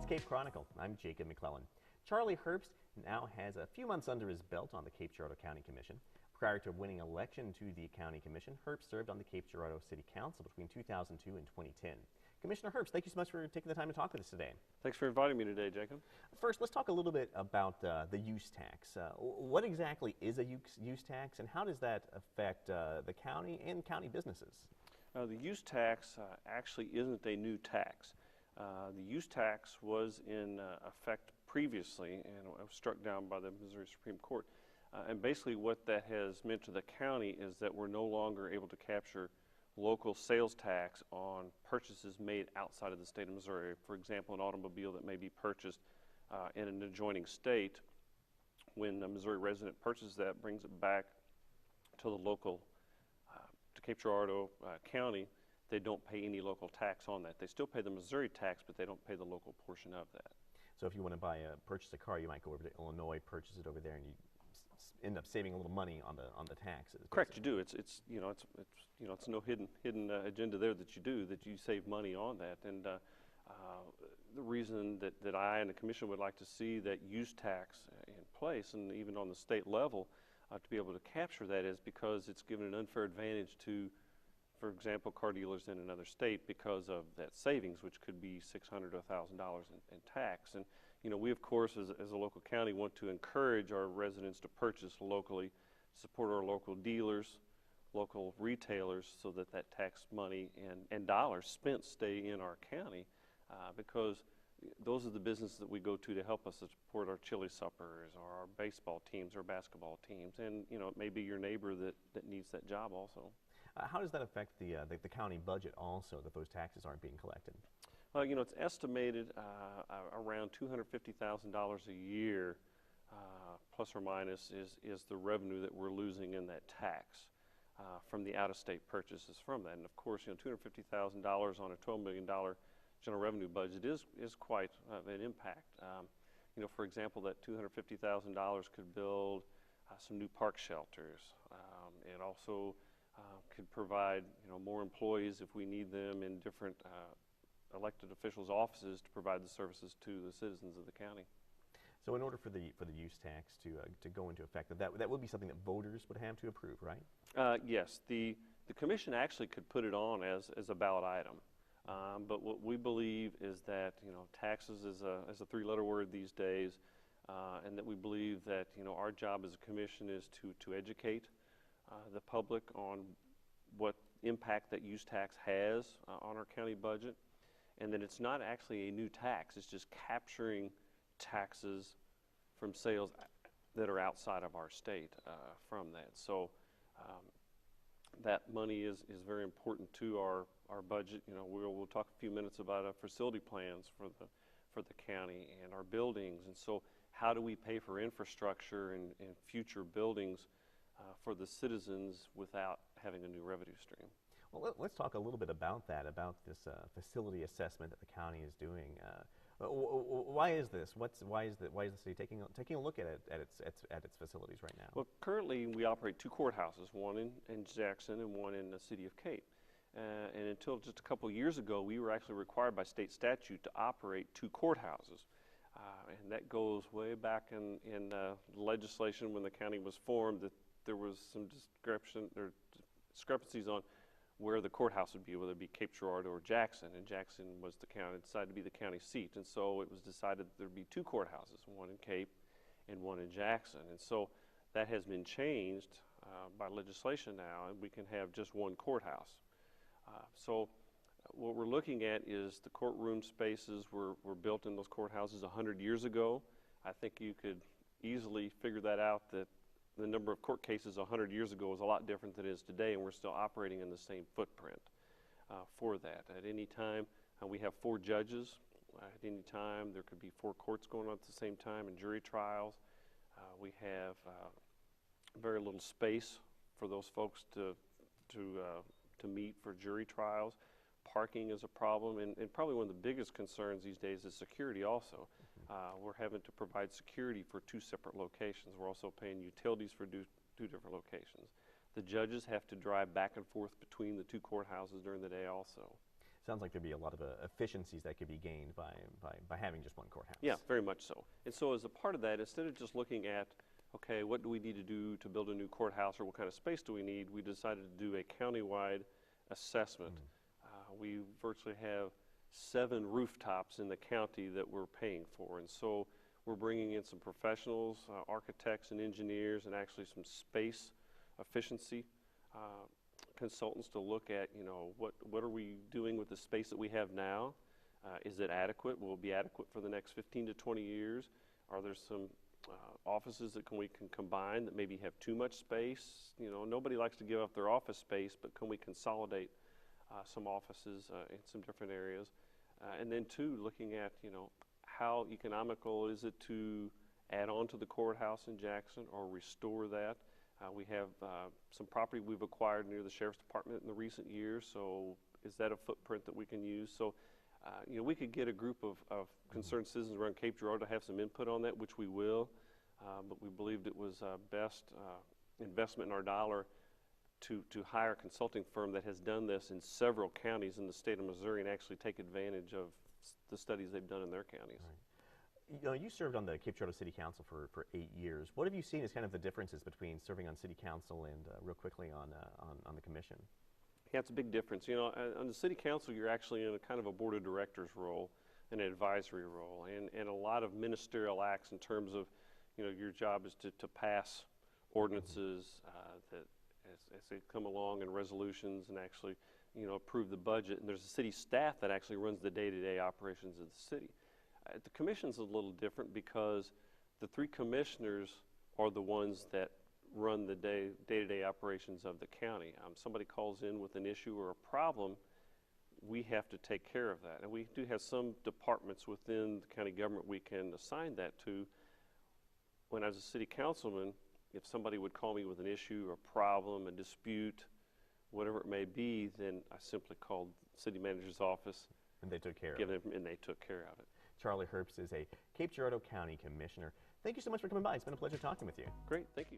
It's Cape Chronicle. I'm Jacob McClellan. Charlie Herbst now has a few months under his belt on the Cape Girardeau County Commission. Prior to winning election to the County Commission, Herbst served on the Cape Girardeau City Council between 2002 and 2010. Commissioner Herbst, thank you so much for taking the time to talk with us today. Thanks for inviting me today, Jacob. First, let's talk a little bit about the use tax. What exactly is a use tax, and how does that affect the county and county businesses? The use tax actually isn't a new tax. The use tax was in effect previously and was struck down by the Missouri Supreme Court. And basically what that has meant to the county is that we're no longer able to capture local sales tax on purchases made outside of the state of Missouri. For example, an automobile that may be purchased in an adjoining state, when a Missouri resident purchases that, brings it back to the local, to Cape Girardeau County, they don't pay any local tax on that. They still pay the Missouri tax, but they don't pay the local portion of that. So if you want to purchase a car, you might go over to Illinois, purchase it over there, and you end up saving a little money on the taxes. Correct, you do. It's no hidden agenda there that you save money on that. And the reason that I and the Commission would like to see that use tax in place, and even on the state level, to be able to capture that, is because it's given an unfair advantage to, for example, car dealers in another state because of that savings, which could be $600 to $1,000 in tax. And we, of course, as a local county, want to encourage our residents to purchase locally, support our local dealers, local retailers, so that that tax money and dollars spent stay in our county, because those are the businesses that we go to help us to support our chili suppers, or our baseball teams, or basketball teams, and it may be your neighbor that needs that job also. How does that affect the county budget also, that those taxes aren't being collected? It's estimated around $250,000 a year, plus or minus, is the revenue that we're losing in that tax from the out-of-state purchases from that. And of course, $250,000 on a $12 million general revenue budget is quite an impact. For example, that $250,000 could build some new park shelters. It also could provide more employees if we need them in different elected officials' offices to provide the services to the citizens of the county. So in order for the use tax to go into effect, that would be something that voters would have to approve, right? Yes, the Commission actually could put it on as a ballot item. But what we believe is that taxes is a three-letter word these days, and that we believe that our job as a Commission is to educate the public on what impact that use tax has on our county budget, and that it's not actually a new tax. It's just capturing taxes from sales that are outside of our state from that. So that money is very important to our budget. We'll talk a few minutes about facility plans for the county and our buildings. And so how do we pay for infrastructure and future buildings for the citizens without having a new revenue stream? Well, let's talk a little bit about that, about this facility assessment that the county is doing. Why is this? Why is the city taking a look at its facilities right now? Well, currently we operate two courthouses, one in Jackson and one in the city of Cape. And until just a couple years ago, we were actually required by state statute to operate two courthouses. And that goes way back in legislation when the county was formed, that there was some discrepancies on where the courthouse would be, whether it be Cape Girardeau or Jackson. And Jackson was decided to be the county seat. And so it was decided that there would be two courthouses, one in Cape and one in Jackson. And so that has been changed by legislation now, and we can have just one courthouse. So what we're looking at is the courtroom spaces were built in those courthouses 100 years ago. I think you could easily figure that out, that the number of court cases 100 years ago was a lot different than it is today, and we're still operating in the same footprint for that. At any time, we have 4 judges. At any time, there could be 4 courts going on at the same time in jury trials. We have very little space for those folks to meet for jury trials. Parking is a problem, and probably one of the biggest concerns these days is security also. We're having to provide security for 2 separate locations. We're also paying utilities for 2 different locations. The judges have to drive back and forth between the 2 courthouses during the day also. Sounds like there'd be a lot of efficiencies that could be gained by having just one courthouse. Yeah, very much so. And so as a part of that, instead of just looking at, okay, what do we need to do to build a new courthouse, or what kind of space do we need, we decided to do a countywide assessment. We virtually have 7 rooftops in the county that we're paying for, and so we're bringing in some professionals, architects and engineers, and actually some space efficiency consultants to look at, you know, what are we doing with the space that we have now? Is it adequate? Will it be adequate for the next 15 to 20 years? Are there some offices that we can combine that maybe have too much space? You know, nobody likes to give up their office space, but can we consolidate some offices in some different areas? And then too, looking at, you know, how economical is it to add on to the courthouse in Jackson or restore that? We have some property we've acquired near the Sheriff's Department in the recent years, so is that a footprint that we can use? So, you know, we could get a group of concerned citizens around Cape Girardeau to have some input on that, which we will, but we believed it was best investment in our dollar to hire a consulting firm that has done this in several counties in the state of Missouri and actually take advantage of the studies they've done in their counties. Right. You know, you served on the Cape Girardeau City Council for 8 years. What have you seen as kind of the differences between serving on City Council and real quickly on the commission? Yeah, it's a big difference. You know, on the City Council, you're actually in a kind of a board of directors role, an advisory role, and a lot of ministerial acts in terms of, you know, your job is to pass ordinances that as they come along, and resolutions, and actually, you know, approve the budget. And there's a city staff that actually runs the day-to-day operations of the city. The commission's a little different because the 3 commissioners are the ones that run the day-to-day operations of the county. Somebody calls in with an issue or a problem, we have to take care of that. And we do have some departments within the county government we can assign that to. When I was a city councilman, if somebody would call me with an issue, a problem, a dispute, whatever it may be, then I simply called the city manager's office. And they took care of it. And they took care of it. Charlie Herbst is a Cape Girardeau County Commissioner. Thank you so much for coming by. It's been a pleasure talking with you. Great, thank you.